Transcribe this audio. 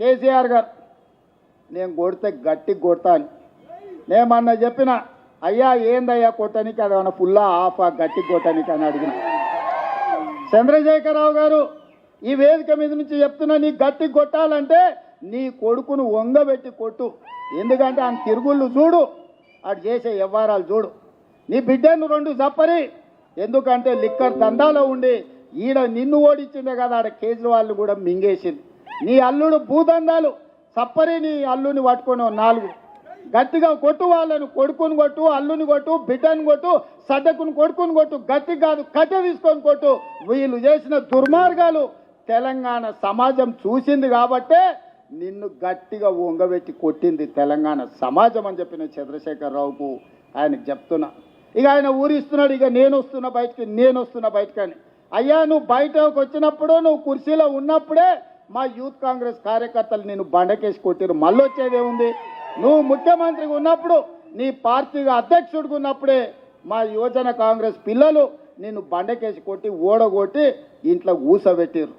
కేసీఆర్ గారు నేను కొడితే గట్టి కొడతా అని నేమన్నా చెప్పిన అయ్యా ఏందయ్యా కొట్టనికి అది ఏమన్నా ఫుల్లా ఆఫా గట్టి కొట్టనికి అని అడిగిన. చంద్రశేఖరరావు గారు ఈ వేదిక మీద నుంచి చెప్తున్నా, నీ గట్టి కొట్టాలంటే నీ కొడుకును వంగబెట్టి కొట్టు. ఎందుకంటే ఆయన తిరుగుళ్ళు చూడు, అటు చేసే వ్యవహారాలు చూడు. నీ బిడ్డను 2 చప్పరి, ఎందుకంటే లిక్కర్ దందాలో ఉండి ఈడ నిన్ను ఓడించిందే కదా, ఆడ కేజ్రీవాల్ కూడా మింగేసింది. నీ అల్లుడు భూదందాలు చప్పరి, నీ అల్లుని పట్టుకొని 4 గట్టిగా కొట్టు. వాళ్ళను కొడుకుని కొట్టు, అల్లుని కొట్టు, బిడ్డను కొట్టు, సడ్డకుని కొడుకుని కొట్టు, గట్టి కాదు కట్టె తీసుకొని కొట్టు. వీళ్ళు చేసిన దుర్మార్గాలు తెలంగాణ సమాజం చూసింది కాబట్టే నిన్ను గట్టిగా వంగబెట్టి కొట్టింది తెలంగాణ సమాజం అని చెప్పిన చంద్రశేఖరరావుకు ఆయనకు చెప్తున్నా. ఇక ఆయన ఊరిస్తున్నాడు, ఇక నేను వస్తున్నా బయటకి అని. అయ్యా నువ్వు బయటకు వచ్చినప్పుడు, నువ్వు కుర్చీలో ఉన్నప్పుడే మా యూత్ కాంగ్రెస్ కార్యకర్తలు నేను బండకేసి కొట్టిరు. మళ్ళీ వచ్చేదేముంది? నువ్వు ముఖ్యమంత్రిగా ఉన్నప్పుడు, నీ పార్టీగా అధ్యక్షుడిగా ఉన్నప్పుడే మా యువజన కాంగ్రెస్ పిల్లలు నిన్ను బండకేసి కొట్టి ఓడగొట్టి ఇంట్లో ఊసబెట్టిరు.